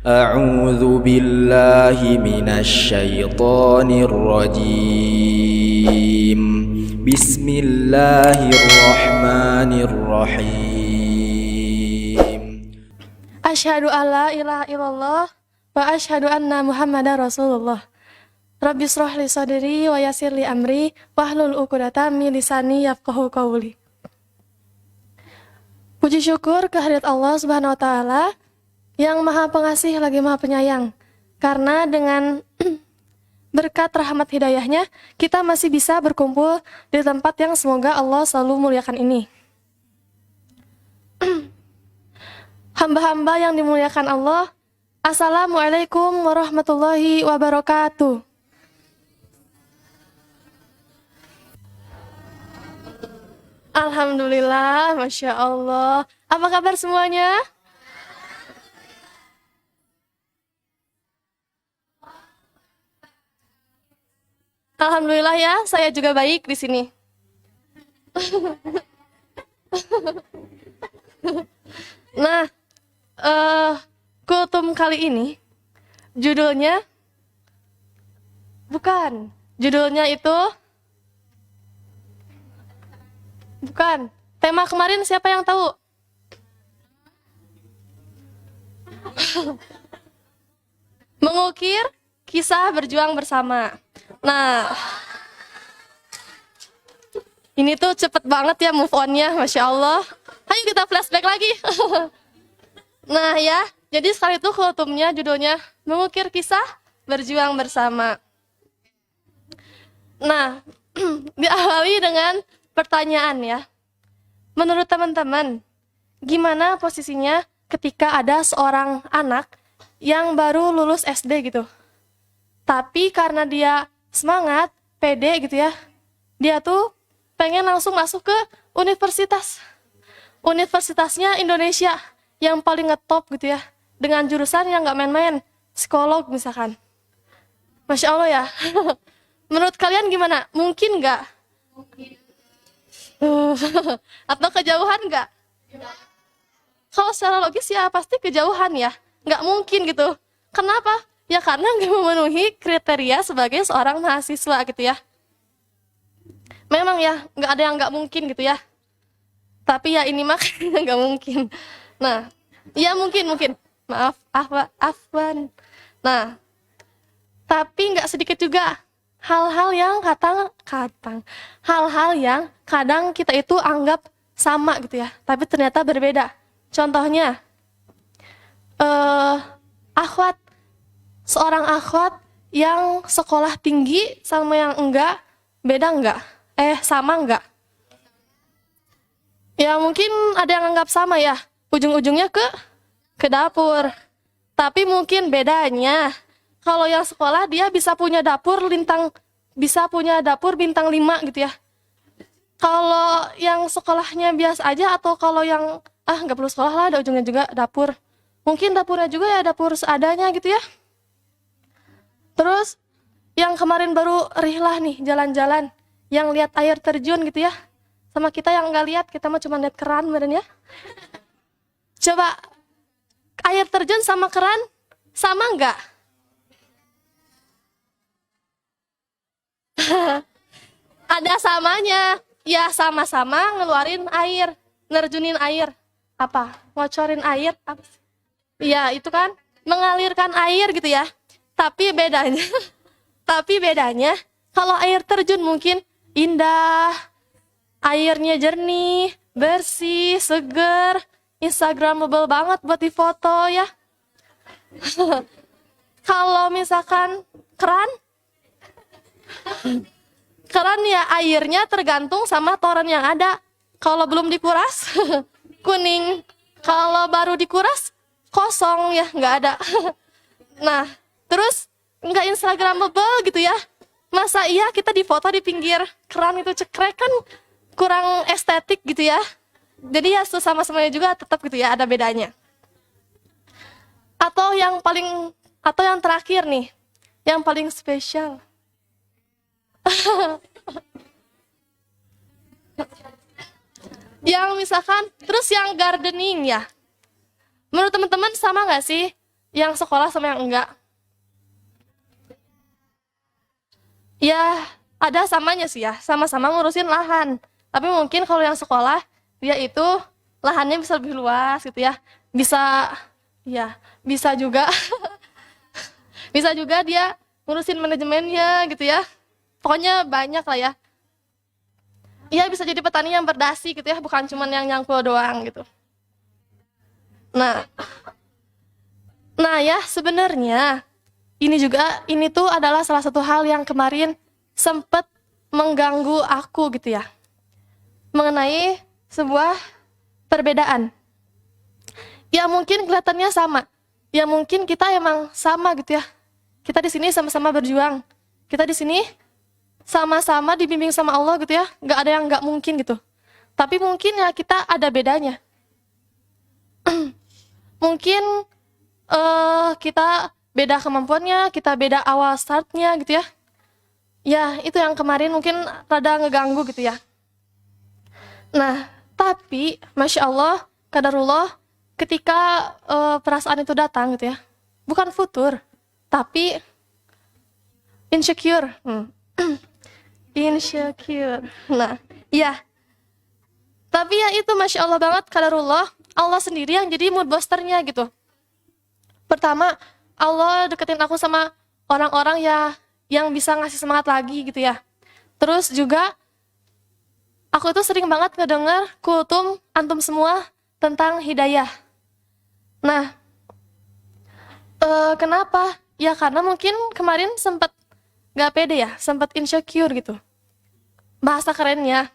أعوذ بالله من الشيطان الرجيم بسم الله الرحمن الرحيم Asyhadu alla ilaha illallah wa asyhadu anna Muhammadar Rasulullah. Rabbi shrah li sadri wa yassir li amri wahlul 'uqdatam min lisani yafqahu qawli. Puji syukur kehadirat Allah Subhanahu wa taala yang Maha Pengasih lagi Maha Penyayang. Karena dengan berkat rahmat hidayahnya, kita masih bisa berkumpul di tempat yang semoga Allah selalu muliakan ini. Hamba-hamba yang dimuliakan Allah, Assalamualaikum warahmatullahi wabarakatuh. Alhamdulillah, Masya Allah. Apa kabar semuanya? Alhamdulillah ya, saya juga baik di sini. Nah, kultum kali ini judulnya bukan. Tema kemarin siapa yang tahu? Mengukir kisah berjuang bersama. Nah, ini tuh cepet banget ya move on-nya, Masya Allah. Ayo kita flashback lagi. Nah ya, jadi sekali itu kultumnya judulnya Mengukir Kisah Berjuang Bersama. Nah, diawali dengan pertanyaan ya. Menurut teman-teman, gimana posisinya ketika ada seorang anak yang baru lulus SD gitu? Tapi karena dia semangat, pede gitu ya, dia tuh pengen langsung masuk ke universitas. Universitasnya Indonesia yang paling ngetop gitu ya, dengan jurusan yang gak main-main, psikolog misalkan. Masya Allah ya. Menurut kalian gimana? Mungkin gak? Atau kejauhan gak? Kalau secara logis ya pasti kejauhan ya, gak mungkin gitu. Kenapa? Ya karena gak memenuhi kriteria sebagai seorang mahasiswa gitu ya. Memang ya, gak ada yang gak mungkin gitu ya. Tapi ya ini mah gak mungkin. Nah, ya mungkin. Maaf, afwan. Nah, tapi gak sedikit juga hal-hal yang hal-hal yang kadang kita itu anggap sama gitu ya, tapi ternyata berbeda. Contohnya, akhwat. Seorang akhwat yang sekolah tinggi sama yang enggak, beda enggak? Sama enggak? Ya mungkin ada yang anggap sama ya, ujung-ujungnya ke dapur. Tapi mungkin bedanya, kalau yang sekolah dia bisa punya dapur bintang 5 gitu ya. Kalau yang sekolahnya biasa aja, atau kalau yang nggak perlu sekolah lah, ada ujungnya juga dapur. Mungkin dapurnya juga ya dapur seadanya gitu ya. Terus yang kemarin baru rihlah nih jalan-jalan, yang lihat air terjun gitu ya, sama kita yang nggak lihat, kita mah cuma lihat keran beneran ya. Coba air terjun sama keran sama nggak? Ada samanya ya, sama-sama ngeluarin air, nerjunin air. Apa? Ngocorin air apa sih? Ya itu kan mengalirkan air gitu ya. Tapi bedanya kalau air terjun mungkin indah, airnya jernih, bersih, seger, instagramable banget buat difoto ya. Kalau misalkan keran ya airnya tergantung sama toren yang ada. Kalau belum dikuras kuning, kalau baru dikuras kosong ya, nggak ada. Nah, terus nggak instagramable gitu ya. Masa iya kita difoto di pinggir keran itu cekrek, kan kurang estetik gitu ya. Jadi ya sama-samanya juga tetap gitu ya, ada bedanya. Atau yang terakhir nih, yang paling spesial. Yang misalkan, terus yang gardening ya. Menurut teman-teman sama nggak sih? yang sekolah sama yang enggak? Ya, ada samanya sih ya, sama-sama ngurusin lahan. Tapi mungkin kalau yang sekolah, dia itu lahannya bisa lebih luas gitu ya. Bisa, ya, bisa juga, bisa juga dia ngurusin manajemennya gitu ya. Pokoknya banyak lah ya. Iya, bisa jadi petani yang berdasi gitu ya, bukan cuma yang nyangkul doang gitu. Nah, nah ya sebenarnya ini tuh adalah salah satu hal yang kemarin sempat mengganggu aku gitu ya, mengenai sebuah perbedaan. Ya mungkin kelihatannya sama, ya mungkin kita emang sama gitu ya. Kita di sini sama-sama berjuang, kita di sini sama-sama dibimbing sama Allah gitu ya, nggak ada yang nggak mungkin gitu. Tapi mungkin ya kita ada bedanya. Mungkin kita beda kemampuannya, kita beda awal startnya gitu ya. Ya, itu yang kemarin mungkin rada ngeganggu gitu ya. Nah, tapi Masya Allah, qadarullah, ketika perasaan itu datang gitu ya, bukan futur, tapi insecure. Insecure. Nah, ya. Tapi ya itu Masya Allah banget, qadarullah, Allah sendiri yang jadi mood boosternya gitu. Pertama, Allah deketin aku sama orang-orang ya yang bisa ngasih semangat lagi gitu ya. Terus juga aku tuh sering banget ngedenger kultum antum semua tentang hidayah. Nah, kenapa? Ya karena mungkin kemarin sempat gak pede ya, sempat insecure gitu. Bahasa kerennya,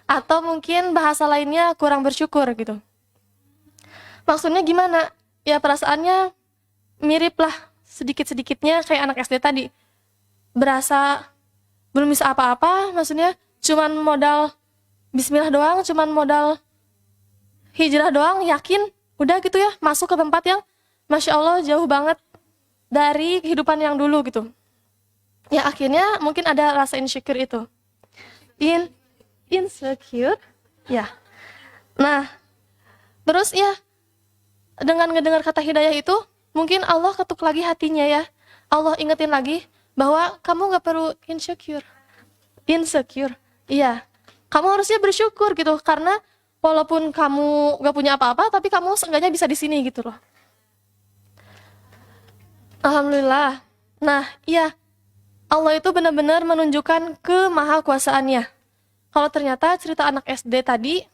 atau mungkin bahasa lainnya kurang bersyukur gitu. Maksudnya gimana? Ya perasaannya mirip lah sedikit-sedikitnya kayak anak SD tadi. Berasa belum bisa apa-apa, maksudnya cuman modal bismillah doang, cuman modal hijrah doang, yakin udah gitu ya, masuk ke tempat yang Masya Allah jauh banget dari kehidupan yang dulu gitu. Ya akhirnya mungkin ada rasa insecure itu. Insecure? Ya. Nah, terus ya dengan ngedengar kata hidayah itu, mungkin Allah ketuk lagi hatinya ya. Allah ingetin lagi bahwa kamu gak perlu insecure. Iya. Kamu harusnya bersyukur gitu, karena walaupun kamu gak punya apa-apa, tapi kamu seenggaknya bisa di sini gitu loh. Alhamdulillah. Nah, iya. Allah itu benar-benar menunjukkan kemahakuasaannya. Kalau ternyata cerita anak SD tadi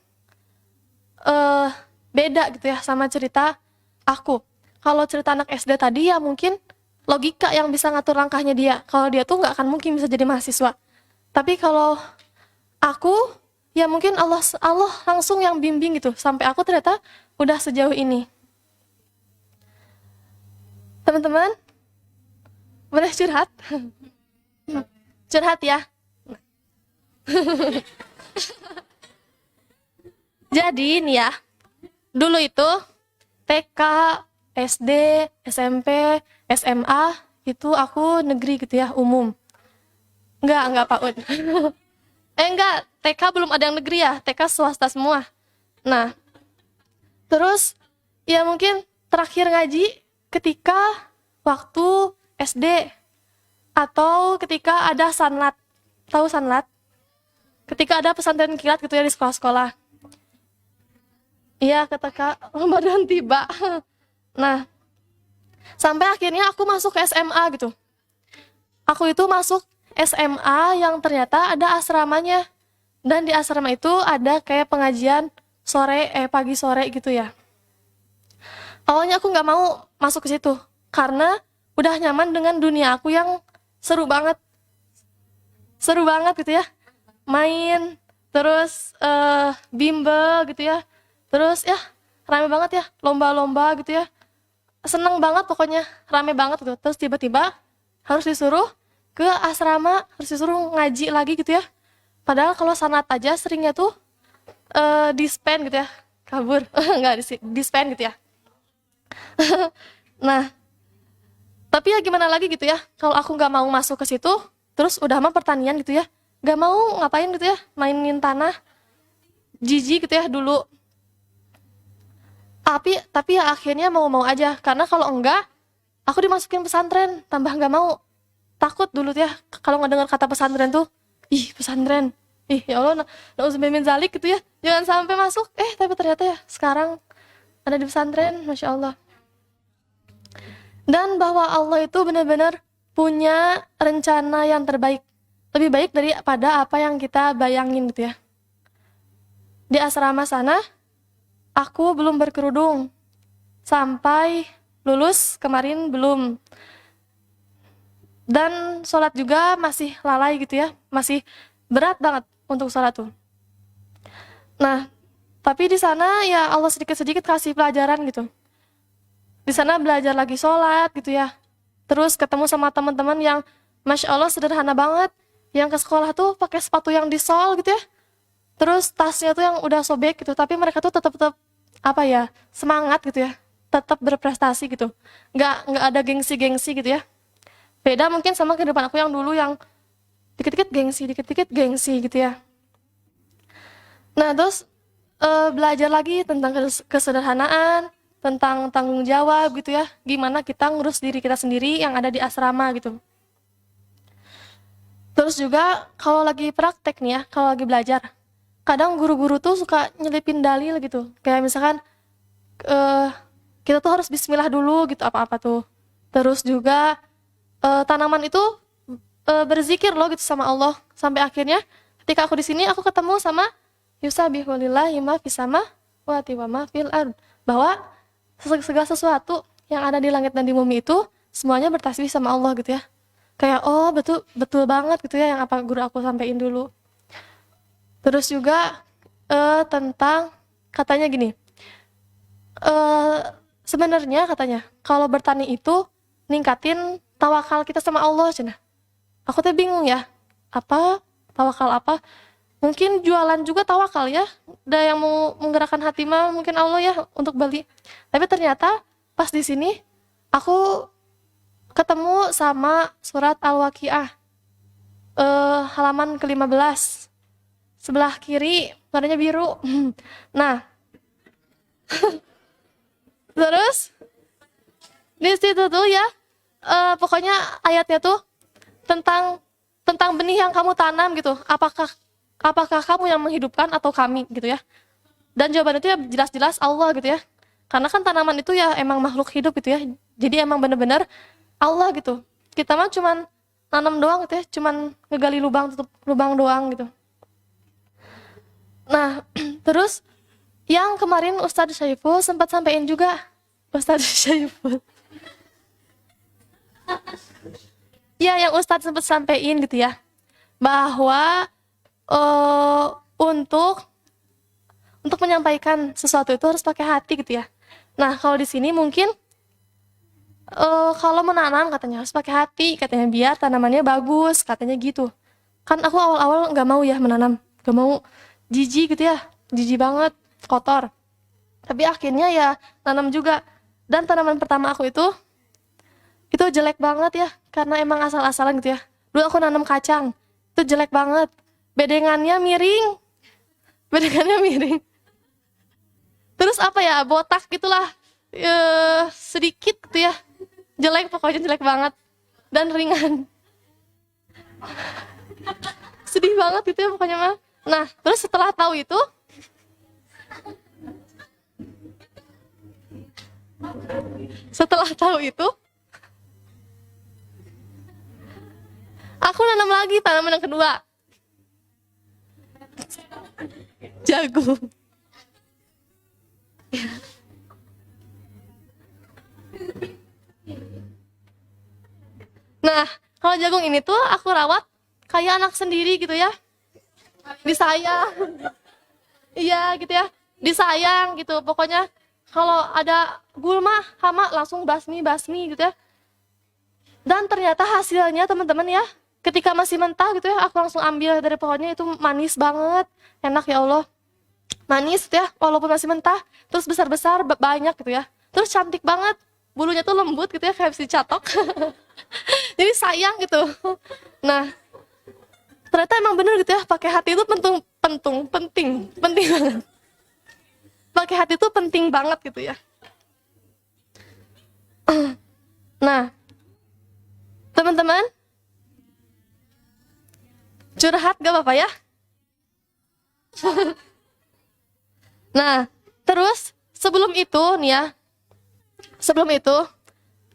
beda gitu ya sama cerita aku. Kalau cerita anak SD tadi ya mungkin logika yang bisa ngatur langkahnya dia. Kalau dia tuh nggak akan mungkin bisa jadi mahasiswa. Tapi kalau aku, ya mungkin Allah langsung yang bimbing gitu. Sampai aku ternyata udah sejauh ini. Teman-teman, boleh curhat? Curhat ya. Jadi nih ya, dulu itu TK, SD, SMP, SMA itu aku negeri gitu ya, umum. Enggak PAUD. Enggak, TK belum ada yang negeri ya, TK swasta semua. Nah, terus ya mungkin terakhir ngaji ketika waktu SD atau ketika ada sanlat. Tahu sanlat? Ketika ada pesantren kilat gitu ya di sekolah-sekolah. Iya, ketika Ramadan tiba. Nah, sampai akhirnya aku masuk ke SMA gitu. Aku itu masuk SMA yang ternyata ada asramanya. Dan di asrama itu ada kayak pengajian pagi sore gitu ya. Awalnya aku nggak mau masuk ke situ karena udah nyaman dengan dunia aku yang seru banget gitu ya. Main, terus bimbel gitu ya, terus ya rame banget ya, lomba-lomba gitu ya, seneng banget pokoknya, rame banget gitu. Terus tiba-tiba harus disuruh ke asrama, harus disuruh ngaji lagi gitu ya, padahal kalau sanat aja seringnya tuh dispen gitu ya, kabur. Nggak dispen gitu ya. Nah, tapi ya gimana lagi gitu ya, kalau aku nggak mau masuk ke situ, terus udah mah pertanian gitu ya, gak mau ngapain gitu ya, mainin tanah, jijik gitu ya dulu. Tapi ya akhirnya mau aja, karena kalau enggak Aku dimasukin pesantren, tambah nggak mau. Takut dulu ya kalau nggak dengar kata pesantren tuh, ih pesantren, ih ya Allah, nauzubillah min zalik gitu ya, jangan sampai masuk. Tapi ternyata ya sekarang ada di pesantren, masya Allah. Dan bahwa Allah itu benar-benar punya rencana yang terbaik, lebih baik daripada apa yang kita bayangin gitu ya. Di asrama sana, aku belum berkerudung sampai lulus kemarin belum. Dan sholat juga masih lalai gitu ya, masih berat banget untuk sholat tuh. Nah, tapi di sana ya Allah sedikit-sedikit kasih pelajaran gitu. Di sana belajar lagi sholat gitu ya. Terus ketemu sama teman-teman yang masya Allah sederhana banget, yang ke sekolah tuh pakai sepatu yang di-sol gitu ya. Terus tasnya tuh yang udah sobek gitu, tapi mereka tuh tetap apa ya, semangat gitu ya, tetap berprestasi gitu. Nggak ada gengsi-gengsi gitu ya. Beda mungkin sama kehidupan aku yang dulu yang dikit-dikit gengsi gitu ya. Nah terus belajar lagi tentang kesederhanaan, tentang tanggung jawab gitu ya, gimana kita ngurus diri kita sendiri yang ada di asrama gitu. Terus juga kalau lagi praktek nih ya, kalau lagi belajar, kadang guru-guru tuh suka nyelipin dalil gitu, kayak misalkan kita tuh harus bismillah dulu gitu apa-apa tuh. Terus juga tanaman itu berzikir loh gitu sama Allah, sampai akhirnya ketika aku di sini aku ketemu sama yusabbihu lillahi ma fis samawati wa ma fil ard, bahwa segala sesuatu yang ada di langit dan di bumi itu semuanya bertasbih sama Allah gitu ya. Kayak oh betul banget gitu ya yang apa guru aku sampaikan dulu. Terus juga tentang katanya gini, sebenarnya katanya kalau bertani itu ningkatin tawakal kita sama Allah cina. Aku tuh bingung ya, apa tawakal apa? Mungkin jualan juga tawakal ya. Ada yang mau menggerakkan hati mah mungkin Allah ya untuk beli. Tapi ternyata pas di sini aku ketemu sama surat Al-Waqiah halaman ke-15. Sebelah kiri warnanya biru. Nah, terus di situ tuh ya pokoknya ayatnya tuh tentang benih yang kamu tanam gitu. Apakah kamu yang menghidupkan atau kami gitu ya. Dan jawaban itu ya jelas-jelas Allah gitu ya. Karena kan tanaman itu ya emang makhluk hidup gitu ya. Jadi emang bener-bener Allah gitu. Kita mah cuman nanam doang gitu ya, cuman ngegali lubang tutup lubang doang gitu. Nah, terus yang kemarin Ustadz Syaiful sempat sampaikan juga. Ustadz Syaiful. Ya, yang Ustadz sempat sampaikan gitu ya. Bahwa untuk menyampaikan sesuatu itu harus pakai hati gitu ya. Nah, kalau di sini mungkin kalau menanam katanya harus pakai hati, katanya biar tanamannya bagus, katanya gitu. Kan aku awal-awal nggak mau ya menanam, nggak mau, jijik gitu ya, jijik banget, kotor. Tapi akhirnya ya nanam juga. Dan tanaman pertama aku itu jelek banget ya, karena emang asal-asalan gitu ya. Dulu aku nanam kacang, itu jelek banget, bedengannya miring. Terus apa ya, botak gitulah, sedikit gitu ya, jelek, pokoknya jelek banget dan ringan. Sedih banget gitu ya pokoknya mah. Nah, terus setelah tahu itu aku nanam lagi tanaman yang kedua, jagung. Nah, kalau jagung ini tuh aku rawat kayak anak sendiri gitu ya. Disayang. Iya gitu ya. Disayang gitu. Pokoknya kalau ada gulma, hama langsung basmi gitu ya. Dan ternyata hasilnya teman-teman ya, ketika masih mentah gitu ya, aku langsung ambil dari pohonnya, itu manis banget. Enak ya Allah. Manis gitu ya, walaupun masih mentah. Terus besar-besar, banyak gitu ya. Terus cantik banget. Bulunya tuh lembut gitu ya, kayak bisa dicatok. Jadi sayang gitu. Nah, ternyata emang bener gitu ya, pakai hati itu penting banget. Pakai hati itu penting banget gitu ya. Nah, teman-teman, curhat gak apa-apa ya? Nah, terus sebelum itu nih ya,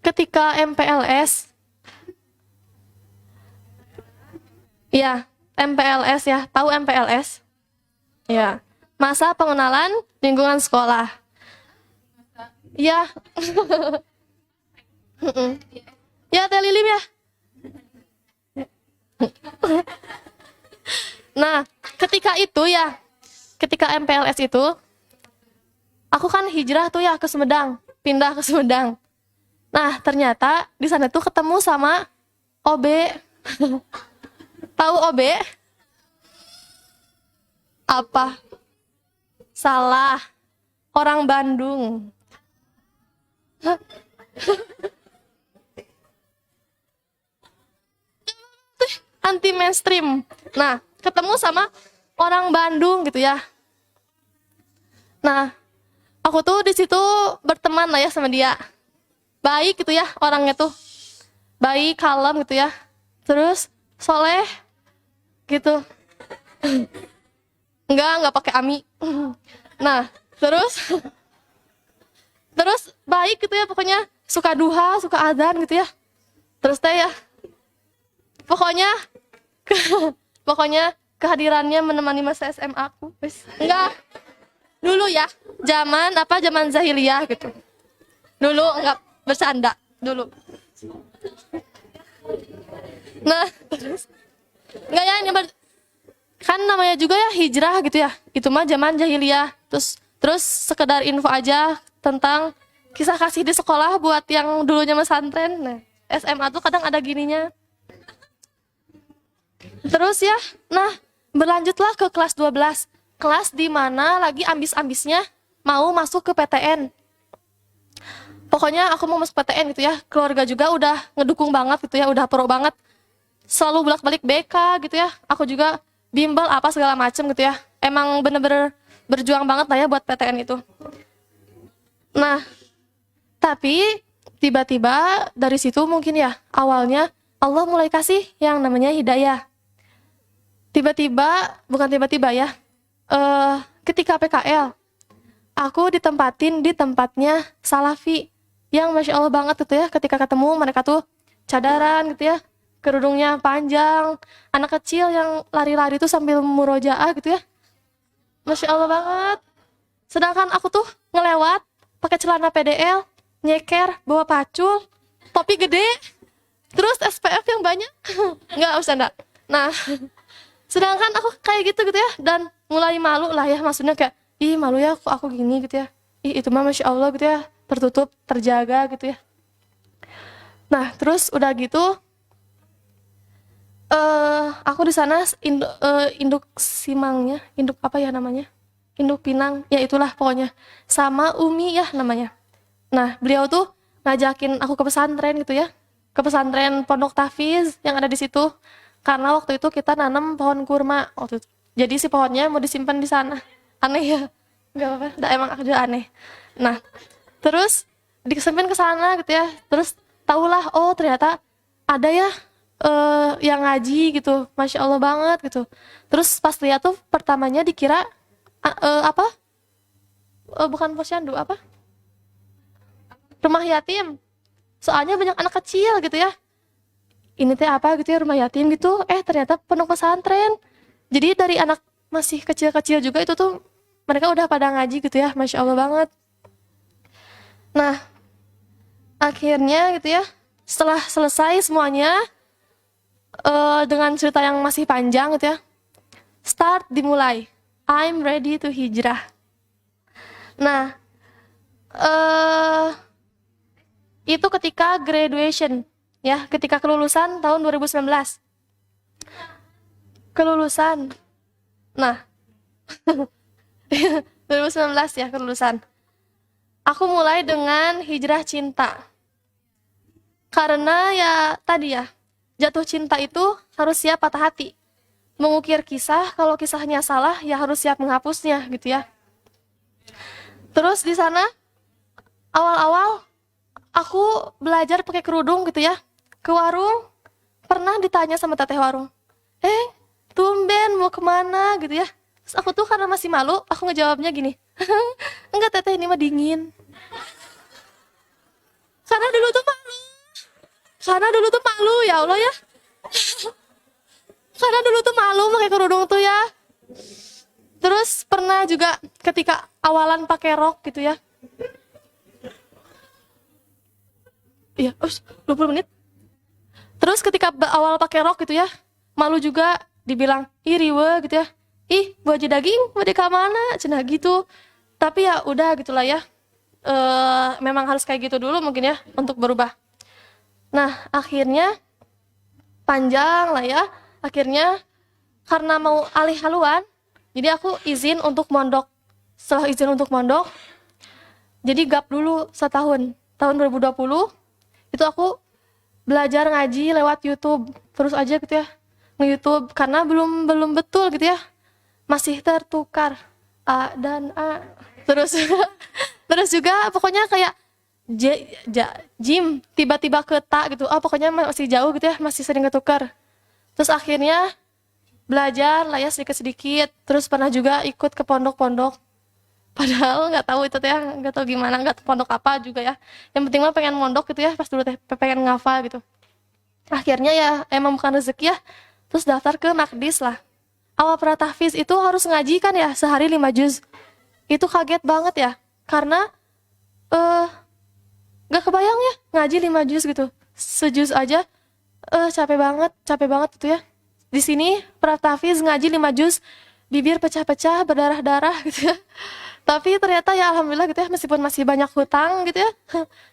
ketika MPLS, ya, MPLS ya, tahu MPLS? Ya, masa pengenalan lingkungan sekolah. Ya, ya Teh Lilim ya. Nah, ketika MPLS itu, aku kan hijrah tuh ya ke Sumedang, pindah ke Sumedang. Nah, ternyata di sana tuh ketemu sama OB. Tahu OB? Apa? Salah. Orang Bandung. Anti mainstream. Nah, ketemu sama orang Bandung gitu ya. Nah, aku tuh di situ berteman lah ya sama dia. Baik gitu ya orangnya tuh. Baik, kalem gitu ya. Terus soleh gitu. Enggak pakai ami. Nah, terus baik gitu ya, pokoknya suka duha, suka adzan gitu ya. Terus teh ya, pokoknya kehadirannya menemani masa SMA aku. Enggak, dulu ya, zaman jahiliyah gitu. Dulu enggak bercanda dulu. Nah, terus enggak ya, kan namanya juga ya hijrah gitu ya. Itu mah zaman jahiliyah. Terus sekedar info aja tentang kisah kasih di sekolah buat yang dulunya pesantren. Nah, SMA tuh kadang ada gininya. Terus ya, nah berlanjutlah ke kelas 12. Kelas di mana lagi ambis-ambisnya mau masuk ke PTN. Pokoknya aku mau masuk PTN gitu ya. Keluarga juga udah ngedukung banget gitu ya, udah pro banget. Selalu bolak-balik BK gitu ya. Aku juga bimbel apa segala macem gitu ya. Emang bener-bener berjuang banget lah ya buat PTN itu. Nah, tapi tiba-tiba dari situ mungkin ya awalnya Allah mulai kasih yang namanya hidayah. Bukan tiba-tiba ya, ketika PKL, aku ditempatin di tempatnya Salafi, yang Masya Allah banget gitu ya, ketika ketemu mereka tuh cadaran gitu ya, kerudungnya panjang, anak kecil yang lari-lari tuh sambil murojaah gitu ya, Masya Allah banget. Sedangkan aku tuh ngelewat, pakai celana PDL, nyeker, bawa pacul, topi gede, terus SPF yang banyak, nggak usah enggak. Nah, sedangkan aku kayak gitu ya, dan mulai malu lah ya, maksudnya kayak, ih malu ya aku gini gitu ya, ih itu mah Masya Allah gitu ya, tertutup, terjaga gitu ya. Nah terus udah gitu, aku di sana induk simangnya, induk apa ya namanya, induk Pinang, ya itulah pokoknya, sama Umi ya namanya. Nah beliau tuh ngajakin aku ke pesantren gitu ya, ke pesantren Pondok Tahfiz yang ada di situ. Karena waktu itu kita nanam pohon kurma waktu itu. Jadi si pohonnya mau disimpan di sana. Aneh ya? Enggak apa-apa, emang aku juga aneh. Nah, terus dikesampingkan ke sana gitu ya. Terus tahulah, oh ternyata ada ya yang ngaji gitu. Masya Allah banget gitu. Terus pas lihat tuh pertamanya dikira apa? Bukan posyandu, apa? Rumah yatim. Soalnya banyak anak kecil gitu ya. Ini teh apa gitu ya, rumah yatim gitu, ternyata pondok pesantren. Jadi dari anak masih kecil-kecil juga itu tuh mereka udah pada ngaji gitu ya, Masya Allah banget. Nah akhirnya gitu ya, setelah selesai semuanya, dengan cerita yang masih panjang gitu ya, start dimulai, I'm ready to hijrah. Nah itu ketika graduation ya, ketika kelulusan tahun 2019. Kelulusan. Nah, 2019 ya kelulusan. Aku mulai dengan hijrah cinta. Karena ya tadi ya, jatuh cinta itu harus siap patah hati. Mengukir kisah, kalau kisahnya salah ya harus siap menghapusnya gitu ya. Terus di sana awal-awal aku belajar pakai kerudung gitu ya, ke warung, pernah ditanya sama teteh warung, tumben mau kemana gitu ya. Terus aku tuh karena masih malu, aku ngejawabnya gini, enggak teteh, ini mah dingin. Karena dulu tuh malu, ya Allah ya. Karena dulu tuh malu pakai kerudung tuh ya. Terus pernah juga ketika awalan pakai rok gitu ya. Iya, 20 menit. Terus ketika awal pakai rok gitu ya, malu juga dibilang, ih riwe gitu ya. Ih, baju daging, mau di mana? Cenah gitu. Tapi ya udah gitulah ya. Memang harus kayak gitu dulu mungkin ya untuk berubah. Nah, akhirnya panjang lah ya. Akhirnya karena mau alih haluan, jadi aku izin untuk mondok. Setelah izin untuk mondok, jadi gap dulu setahun. Tahun 2020 itu aku belajar ngaji lewat YouTube. Terus aja gitu ya, nge-YouTube karena belum betul gitu ya. Masih tertukar A dan A. Terus terus juga pokoknya kayak Jim tiba-tiba ke ta gitu. Pokoknya masih jauh gitu ya, masih sering ketukar. Terus akhirnya belajar lah ya sedikit-sedikit. Terus pernah juga ikut ke pondok-pondok. Padahal nggak tahu itu teh, nggak tahu gimana, nggak tahu pondok apa juga ya. Yang penting mah pengen mondok gitu ya, pas dulu teh pengen ngafal gitu. Akhirnya ya emang bukan rezeki ya. Terus daftar ke Nakdis lah. Awal pernah tahfiz itu harus ngaji kan ya, sehari 5 juz. Itu kaget banget ya, karena gak kebayang ya ngaji 5 juz gitu, sejuz aja. Capek banget gitu ya. Di sini pernah tahfiz ngaji 5 juz, bibir pecah-pecah, berdarah-darah gitu ya. Tapi ternyata ya alhamdulillah gitu ya, meskipun masih banyak hutang gitu ya,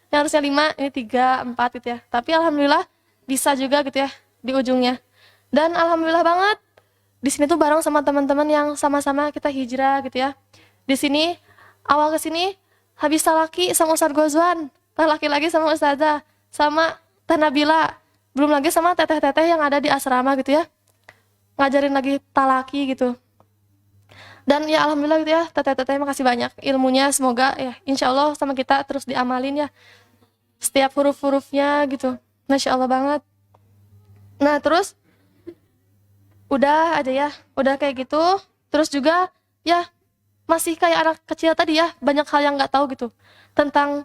yang harusnya 5, ini 3, 4 gitu ya. Tapi alhamdulillah bisa juga gitu ya di ujungnya. Dan alhamdulillah banget di sini tuh bareng sama teman-teman yang sama-sama kita hijrah gitu ya. Di sini awal ke sini habis talaki sama Ustadz Gozwan, talaki lagi sama Ustazah, sama Teh Nabila, belum lagi sama teteh-teteh yang ada di asrama gitu ya, ngajarin lagi talaki gitu. Dan ya alhamdulillah gitu ya, teteh-teteh makasih banyak ilmunya, semoga ya insya Allah sama kita terus diamalin ya setiap huruf-hurufnya gitu. Masya Allah banget. Nah terus udah aja ya, udah kayak gitu. Terus juga ya masih kayak anak kecil tadi ya, banyak hal yang nggak tahu gitu tentang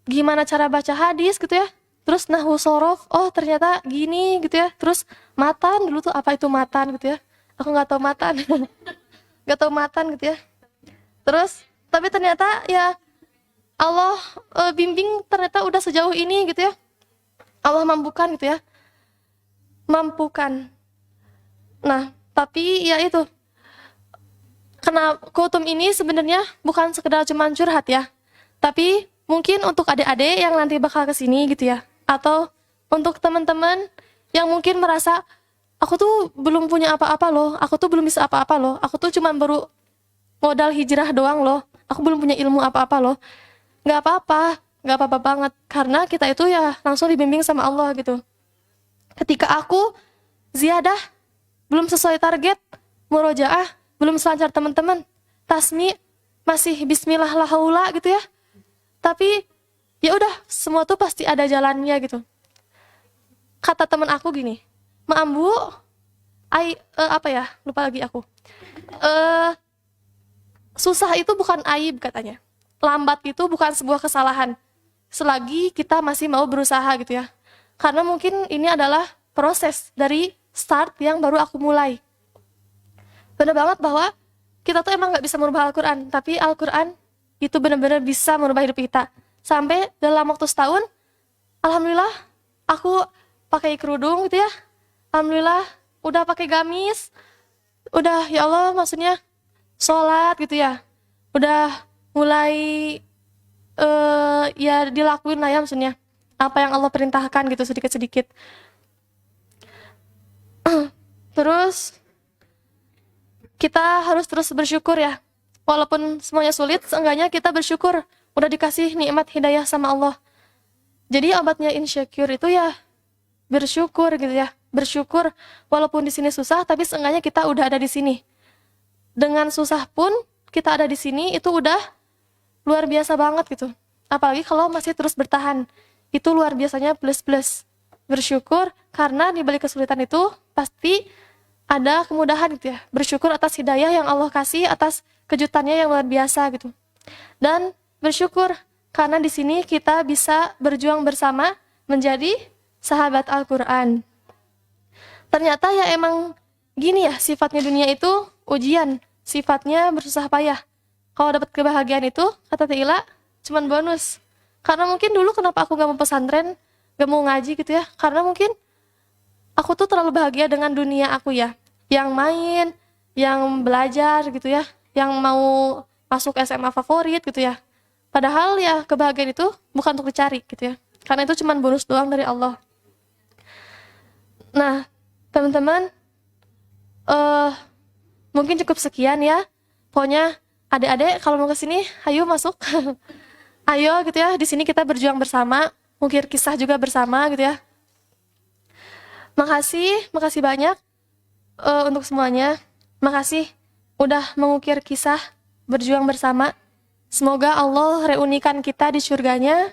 gimana cara baca hadis gitu ya. Terus nahwu sorof, ternyata gini gitu ya. Terus matan, dulu tuh apa itu matan gitu ya, aku nggak tahu matan. Nggak tahu matan gitu ya. Terus tapi ternyata ya Allah bimbing, ternyata udah sejauh ini gitu ya. Allah mampukan gitu ya, mampukan. Nah, tapi ya itu, karena kultum ini sebenarnya bukan sekedar cuman curhat ya, tapi mungkin untuk adik-adik yang nanti bakal kesini gitu ya, atau untuk teman-teman yang mungkin merasa, aku tuh belum punya apa-apa loh, aku tuh belum bisa apa-apa loh, aku tuh cuman baru modal hijrah doang loh, aku belum punya ilmu apa-apa loh. Nggak apa-apa banget, karena kita itu ya langsung dibimbing sama Allah gitu. Ketika aku ziyadah belum sesuai target, murojaah belum selancar teman-teman, tasmi masih bismillah la haula gitu ya. Tapi ya udah, semua tuh pasti ada jalannya gitu. Kata teman aku gini, "Maambu, lupa lagi aku. Susah itu bukan aib," katanya. "Lambat itu bukan sebuah kesalahan, selagi kita masih mau berusaha gitu ya. Karena mungkin ini adalah proses dari start yang baru aku mulai." Bener banget bahwa kita tuh emang gak bisa merubah Al-Quran, tapi Al-Quran itu benar-benar bisa merubah hidup kita. Sampai dalam waktu setahun, alhamdulillah aku pakai kerudung gitu ya, alhamdulillah udah pakai gamis, udah ya Allah maksudnya sholat gitu ya, udah mulai ya dilakuin lah ya maksudnya apa yang Allah perintahkan gitu sedikit-sedikit. Terus kita harus terus bersyukur ya, walaupun semuanya sulit, seenggaknya kita bersyukur udah dikasih nikmat hidayah sama Allah. Jadi obatnya insecure itu ya bersyukur gitu ya, bersyukur walaupun di sini susah, tapi seenggaknya kita udah ada di sini. Dengan susah pun kita ada di sini, itu udah luar biasa banget gitu. apalagi kalau masih terus bertahan. Itu luar biasanya plus-plus. Bersyukur karena di balik kesulitan itu pasti ada kemudahan gitu ya. Bersyukur atas hidayah yang Allah kasih, atas kejutannya yang luar biasa gitu. Dan bersyukur karena di sini kita bisa berjuang bersama menjadi sahabat Al-Quran. Ternyata ya emang gini ya, sifatnya dunia itu ujian, sifatnya bersusah payah. Kalau dapat kebahagiaan itu, kata Tila, cuman bonus. Karena mungkin dulu kenapa aku gak mau pesantren, gak mau ngaji gitu ya, karena mungkin aku tuh terlalu bahagia dengan dunia aku ya, yang main, yang belajar gitu ya, yang mau masuk SMA favorit gitu ya. Padahal ya kebahagiaan itu bukan untuk dicari gitu ya, karena itu cuman bonus doang dari Allah. Nah, teman-teman, mungkin cukup sekian ya. Pokoknya adik-adik kalau mau ke sini, ayo masuk. Ayo gitu ya, di sini kita berjuang bersama, mungkin kisah juga bersama gitu ya. Makasih banyak untuk semuanya. Makasih udah mengukir kisah berjuang bersama. Semoga Allah reunikan kita di surganya.